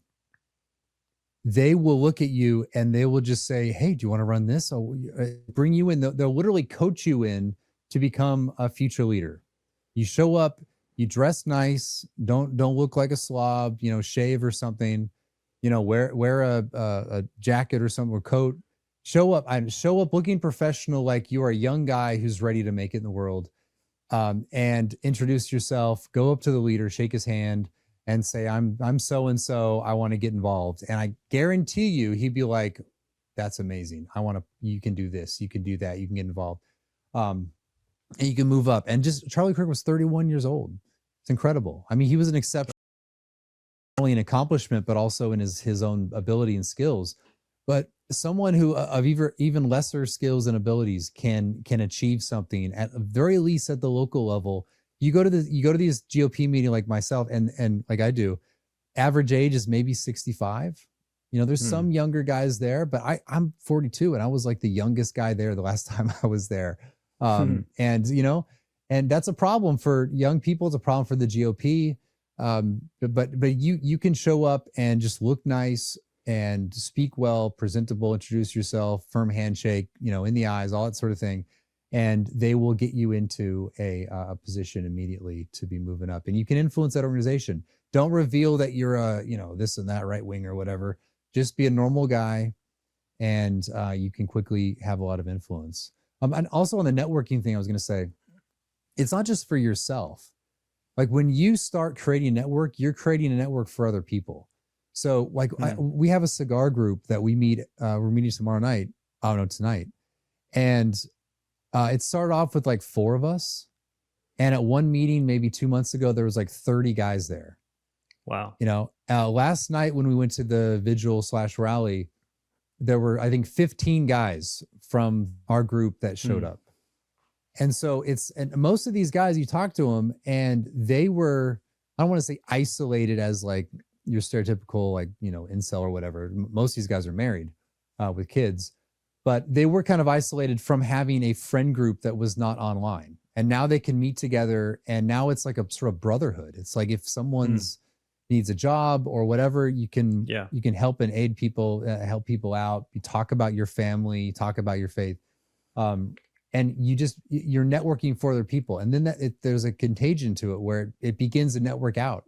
they will look at you and they will just say, "Hey, do you want to run this?" I'll bring you in. They'll literally coach you in to become a future leader. You show up, you dress nice, don't look like a slob, shave or something, wear a jacket or something, or coat. Show up looking professional, like you are a young guy who's ready to make it in the world, and introduce yourself. Go up to the leader, shake his hand, and say, I'm so and so. I want to get involved. And I guarantee you, he'd be like, "That's amazing. You can do this. You can do that. You can get involved, and you can move up." And just Charlie Kirk was 31 years old. It's incredible. I mean, he was an exceptional, not only in accomplishment, but also in his own ability and skills. But someone who of even lesser skills and abilities can achieve something at the very least at the local level. You go to these GOP meeting like myself and like I do, average age is maybe 65. There's some younger guys there, but I'm 42 and I was like the youngest guy there the last time I was there. And that's a problem for young people. It's a problem for the GOP. But you can show up and just look nice and speak well, presentable, introduce yourself, firm handshake, in the eyes, all that sort of thing. And they will get you into a position immediately to be moving up. And you can influence that organization. Don't reveal that you're this and that right wing or whatever. Just be a normal guy, and you can quickly have a lot of influence. And also on the networking thing, I was going to say, it's not just for yourself. Like when you start creating a network, you're creating a network for other people. So like we have a cigar group that we meet. We're meeting tomorrow night. Oh no, tonight. And it started off with like 4 of us. And at one meeting, maybe 2 months ago, there was like 30 guys there. Wow. Last night when we went to the vigil/rally, there were, I think, 15 guys from our group that showed up. And so and most of these guys, you talk to them and they were, I don't want to say isolated as like your stereotypical, like, incel or whatever. Most of these guys are married with kids, but they were kind of isolated from having a friend group that was not online. And now they can meet together, and now it's like a sort of brotherhood. It's like if someone's needs a job or whatever, you can help and aid people, help people out. You talk about your family, talk about your faith. And you're networking for other people. And then there's a contagion to it where it begins to network out.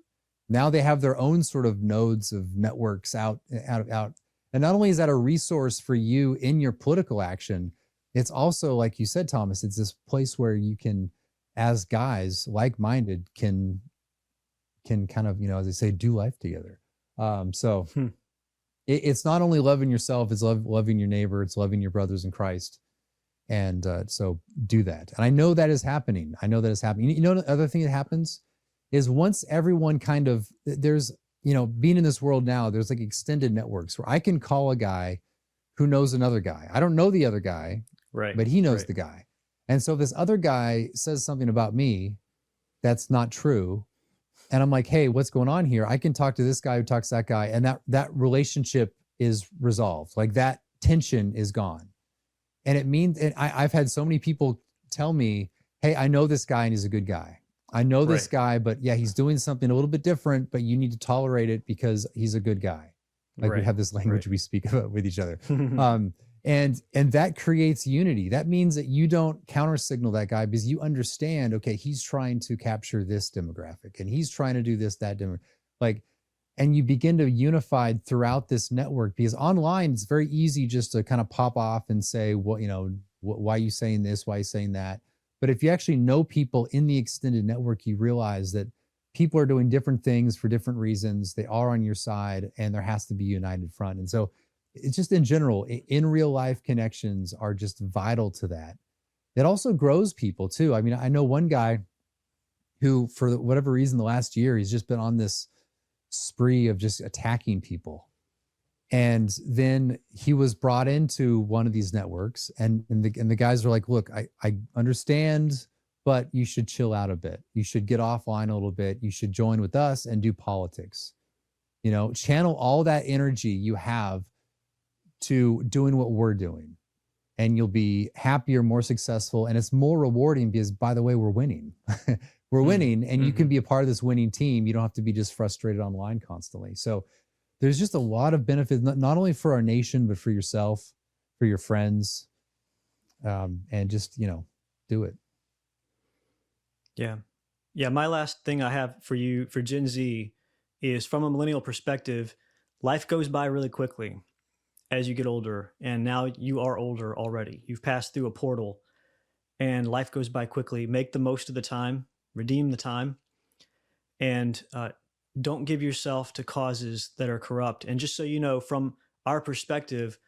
Now they have their own sort of nodes of networks out. And not only is that a resource for you in your political action, it's also, like you said, Thomas, it's this place where you can, as guys, like-minded, can kind of, as they say, do life together. It's not only loving yourself, it's loving your neighbor, it's loving your brothers in Christ. And so do that. And I know that is happening. The other thing that happens is once everyone kind of, there's, being in this world now, there's like extended networks where I can call a guy who knows another guy. I don't know the other guy, right? But he knows the guy. And so if this other guy says something about me that's not true, and I'm like, "Hey, what's going on here?" I can talk to this guy who talks to that guy, and that relationship is resolved. Like that tension is gone. And it means, and I've had so many people tell me, "Hey, I know this guy and he's a good guy. I know this guy, but yeah, he's doing something a little bit different, but you need to tolerate it because he's a good guy." Like we have this language we speak about with each other. And that creates unity. That means that you don't counter signal that guy because you understand, okay, he's trying to capture this demographic and he's trying to do this, that demographic. And you begin to unify throughout this network, because online it's very easy just to kind of pop off and say, why are you saying this? Why are you saying that? But if you actually know people in the extended network, you realize that people are doing different things for different reasons. They are on your side, and there has to be a united front. And so it's just in general, in real life connections are just vital to that. It also grows people too. I mean, I know one guy who, for whatever reason, the last year, he's just been on this spree of just attacking people. And then he was brought into one of these networks, and the guys were like, look, I understand, but you should chill out a bit. You should get offline a little bit. You should join with us and do politics. You know, channel all that energy you have to doing what we're doing, and you'll be happier, more successful, and it's more rewarding because, by the way, we're winning. We're winning, and you can be a part of this winning team. You don't have to be just frustrated online constantly. So there's just a lot of benefits, not only for our nation, but for yourself, for your friends, and just, you know, do it. Yeah. Yeah. My last thing I have for you, for Gen Z, is from a millennial perspective, life goes by really quickly as you get older. And now you are older already. You've passed through a portal and life goes by quickly. Make the most of the time, redeem the time, and don't give yourself to causes that are corrupt. And just so you know, from our perspective,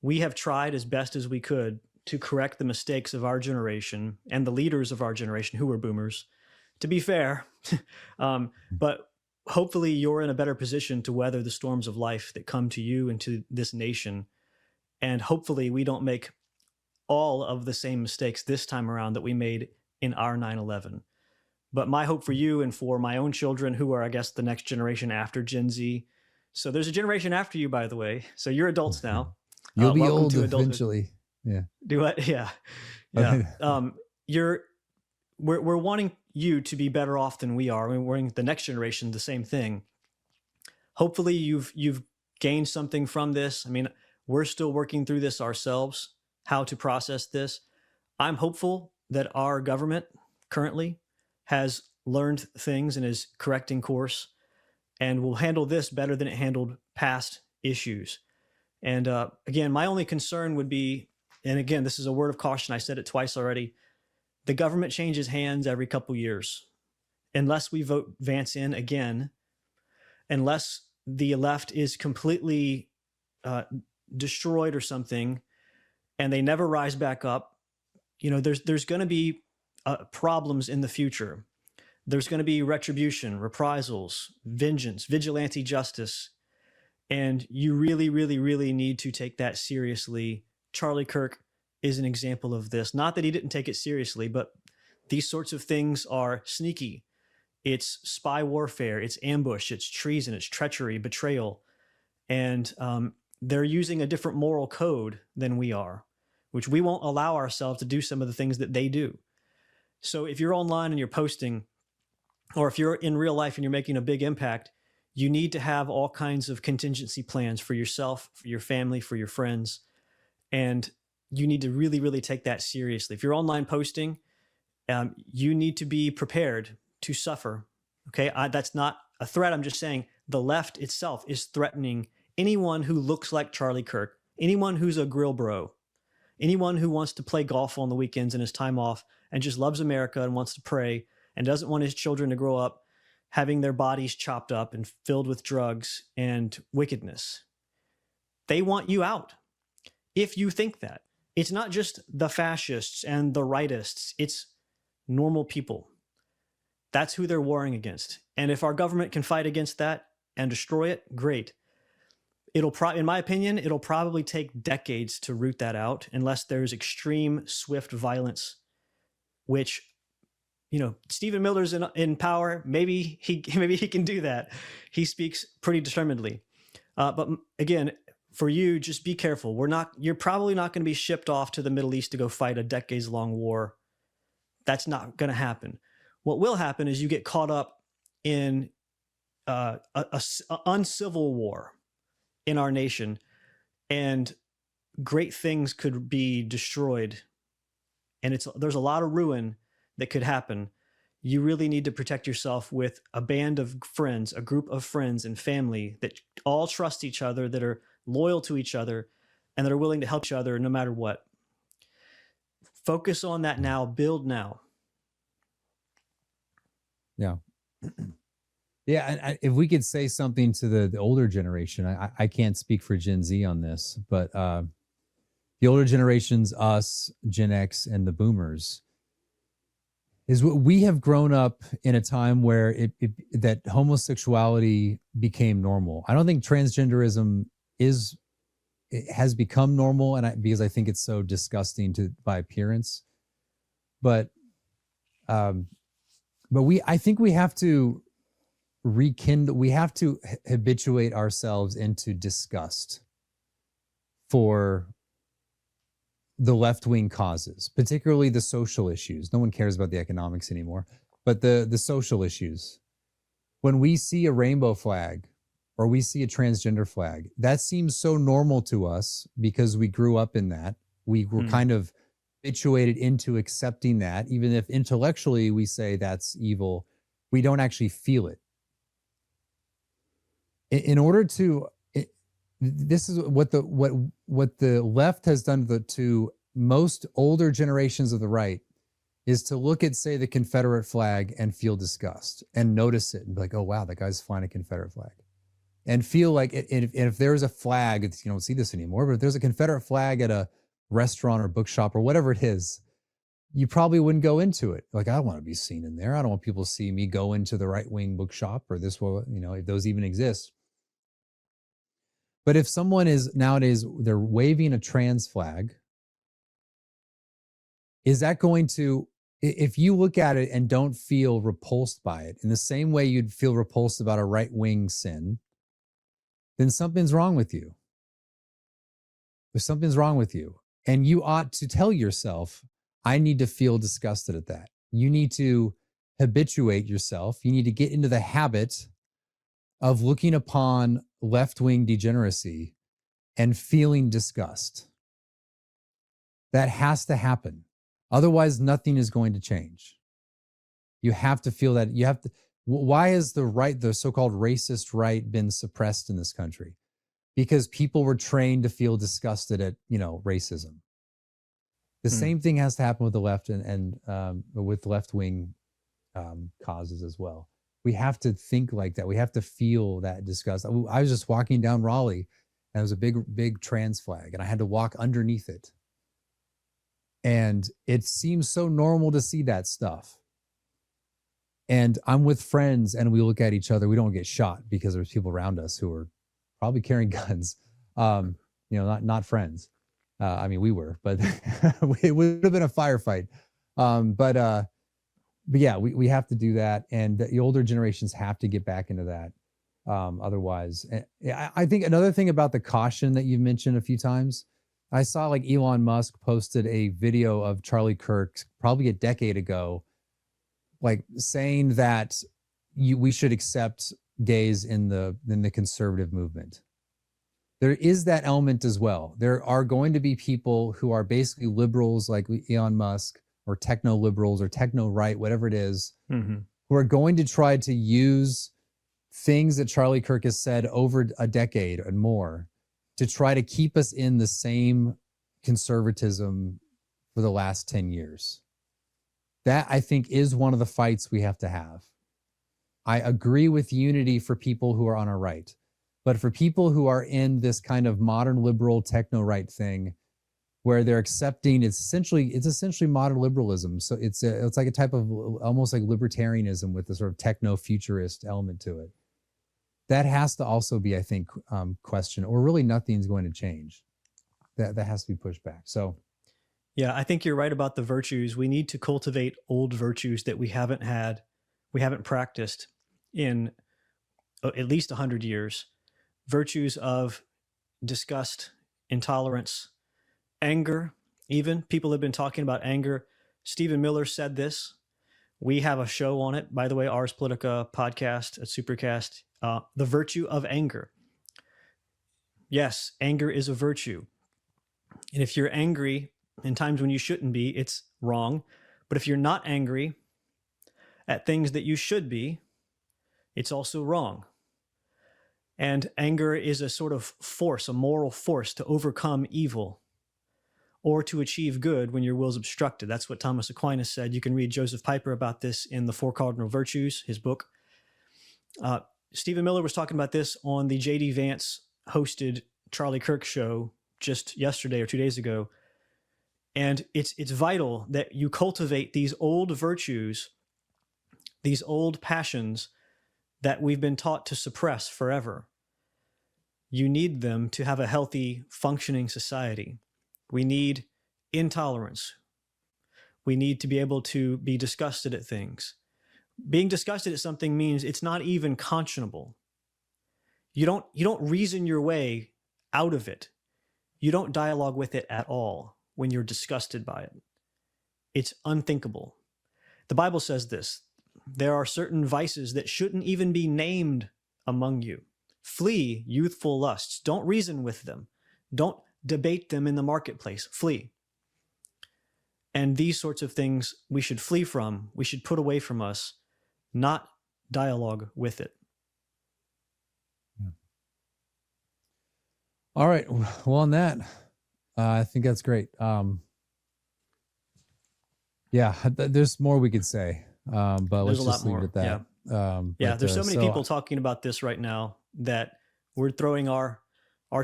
we have tried as best as we could to correct the mistakes of our generation and the leaders of our generation who were boomers, to be fair. But hopefully you're in a better position to weather the storms of life that come to you and to this nation. And hopefully we don't make all of the same mistakes this time around that we made in our 9/11. But my hope for you and for my own children, who are, I guess, the next generation after Gen Z. So there's a generation after you, by the way. So you're adults now. You'll be old eventually. Yeah. Do what? Yeah. Yeah. We're wanting you to be better off than we are. I mean, we're in the next generation, the same thing. Hopefully you've gained something from this. I mean, we're still working through this ourselves, how to process this. I'm hopeful that our government currently has learned things and is correcting course and will handle this better than it handled past issues. And again, my only concern would be, and again, this is a word of caution, I said it twice already, the government changes hands every couple years. Unless we vote Vance in again, unless the left is completely destroyed or something, and they never rise back up, you know, there's going to be problems in the future. There's going to be retribution, reprisals, vengeance, vigilante justice. And you really, really, really need to take that seriously. Charlie Kirk is an example of this. Not that he didn't take it seriously, but these sorts of things are sneaky. It's spy warfare, it's ambush, it's treason, it's treachery, betrayal. And they're using a different moral code than we are, which we won't allow ourselves to do some of the things that they do. So if you're online and you're posting, or if you're in real life and you're making a big impact, you need to have all kinds of contingency plans for yourself, for your family, for your friends. And you need to really, really take that seriously. If you're online posting, you need to be prepared to suffer. Okay, that's not a threat. I'm just saying the left itself is threatening anyone who looks like Charlie Kirk, anyone who's a grill bro, anyone who wants to play golf on the weekends and his time off and just loves America and wants to pray and doesn't want his children to grow up having their bodies chopped up and filled with drugs and wickedness. They want you out. If you think that, it's not just the fascists and the rightists, it's normal people. That's who they're warring against. And if our government can fight against that and destroy it, great. In my opinion, it'll probably take decades to root that out unless there's extreme, swift violence, which, you know, Stephen Miller's in power. Maybe he can do that. He speaks pretty determinedly. But again, for you, just be careful. You're probably not going to be shipped off to the Middle East to go fight a decades-long war. That's not going to happen. What will happen is you get caught up in an uncivil war in our nation, and great things could be destroyed. And there's a lot of ruin that could happen. You really need to protect yourself with a band of friends, a group of friends and family that all trust each other, that are loyal to each other, and that are willing to help each other no matter what. Focus on that now, build now. Yeah. Yeah, and if we could say something to the older generation, I can't speak for Gen Z on this, but the older generations, us, Gen X, and the boomers, is what we have grown up in a time where that homosexuality became normal. I don't think transgenderism has become normal, and because I think it's so disgusting by appearance, but I think we have to rekindle. We have to habituate ourselves into disgust for the left-wing causes, particularly the social issues. No one cares about the economics anymore, but the social issues. When we see a rainbow flag or we see a transgender flag, that seems so normal to us because we grew up in that. We were kind of habituated into accepting that, even if intellectually we say that's evil, we don't actually feel it. In order to, this is what the left has done to most older generations of the right, is to look at, say, the Confederate flag and feel disgust and notice it and be like, oh wow, that guy's flying a Confederate flag, and feel like if there's a flag, you don't see this anymore, but if there's a Confederate flag at a restaurant or bookshop or whatever it is, you probably wouldn't go into it. Like, I don't want to be seen in there. I don't want people to see me go into the right-wing bookshop or this, if those even exist. But if someone is nowadays, they're waving a trans flag, is that going to, if you look at it and don't feel repulsed by it in the same way you'd feel repulsed about a right-wing sin, then something's wrong with you. There's something's wrong with you. And you ought to tell yourself, I need to feel disgusted at that. You need to habituate yourself. You need to get into the habit of looking upon left-wing degeneracy and feeling disgust. That has to happen. Otherwise, nothing is going to change. You have to feel that. You have to. Why has the so-called racist right, been suppressed in this country? Because people were trained to feel disgusted at, racism. The same thing has to happen with the left and with left-wing causes as well. We have to think like that. We have to feel that disgust. I was just walking down Raleigh, and there was a big trans flag, and I had to walk underneath it. And it seems so normal to see that stuff. And I'm with friends, and we look at each other. We don't get shot because there's people around us who are probably carrying guns. Not friends. We were, but it would have been a firefight. But yeah, we have to do that, and the older generations have to get back into that. Otherwise, I think another thing about the caution that you've mentioned a few times, I saw like Elon Musk posted a video of Charlie Kirk probably a decade ago, like saying that we should accept gays in the conservative movement. There is that element as well. There are going to be people who are basically liberals like Elon Musk, or techno liberals or techno right, whatever it is, who are going to try to use things that Charlie Kirk has said over a decade and more to try to keep us in the same conservatism for the last 10 years. That, I think, is one of the fights we have to have. I agree with unity for people who are on our right, but for people who are in this kind of modern liberal techno right thing, where they're accepting, it's essentially modern liberalism. So it's like a type of almost like libertarianism with the sort of techno futurist element to it. That has to also be, I think, questioned, or really nothing's going to change. That has to be pushed back. So, yeah, I think you're right about the virtues. We need to cultivate old virtues that we haven't practiced in at least 100 years. Virtues of disgust, intolerance, anger. Even people have been talking about anger. Stephen Miller said this. We have a show on it, by the way, Ars Politica podcast at Supercast, the virtue of anger. Yes, anger is a virtue. And if you're angry in times when you shouldn't be, it's wrong. But if you're not angry at things that you should be, it's also wrong. And anger is a sort of force, a moral force to overcome evil or to achieve good when your will is obstructed. That's what Thomas Aquinas said. You can read Joseph Piper about this in The Four Cardinal Virtues, his book. Stephen Miller was talking about this on the J.D. Vance hosted Charlie Kirk show just yesterday or 2 days ago. And it's vital that you cultivate these old virtues, these old passions that we've been taught to suppress forever. You need them to have a healthy, functioning society. We need intolerance. We need to be able to be disgusted at things. Being disgusted at something means it's not even conscionable. You don't reason your way out of it. You don't dialogue with it at all when you're disgusted by it. It's unthinkable. The Bible says this: there are certain vices that shouldn't even be named among you. Flee youthful lusts. Don't reason with them. Don't debate them in the marketplace. Flee. And these sorts of things we should flee from, we should put away from us, not dialogue with it. All right. Well, on that, I think that's great. Yeah, there's more we could say, but let's just leave it at that. Yeah, there's so many people talking about this right now that we're throwing our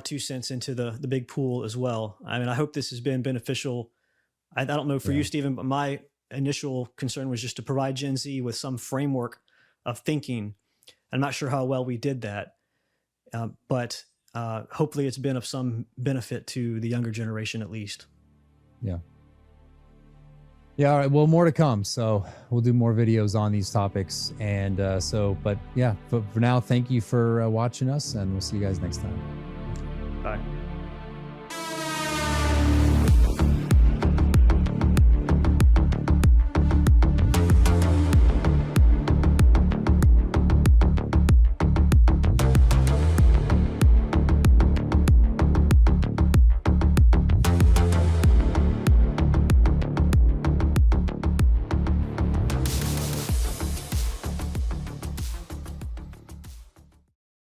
2 cents into the big pool as well. I mean, I hope this has been beneficial. I don't know for you, Stephen, but my initial concern was just to provide Gen Z with some framework of thinking. I'm not sure how well we did that, but hopefully it's been of some benefit to the younger generation at least. Yeah. Yeah. All right. Well, more to come. So we'll do more videos on these topics. And but yeah, for now, thank you for watching us, and we'll see you guys next time. Bye.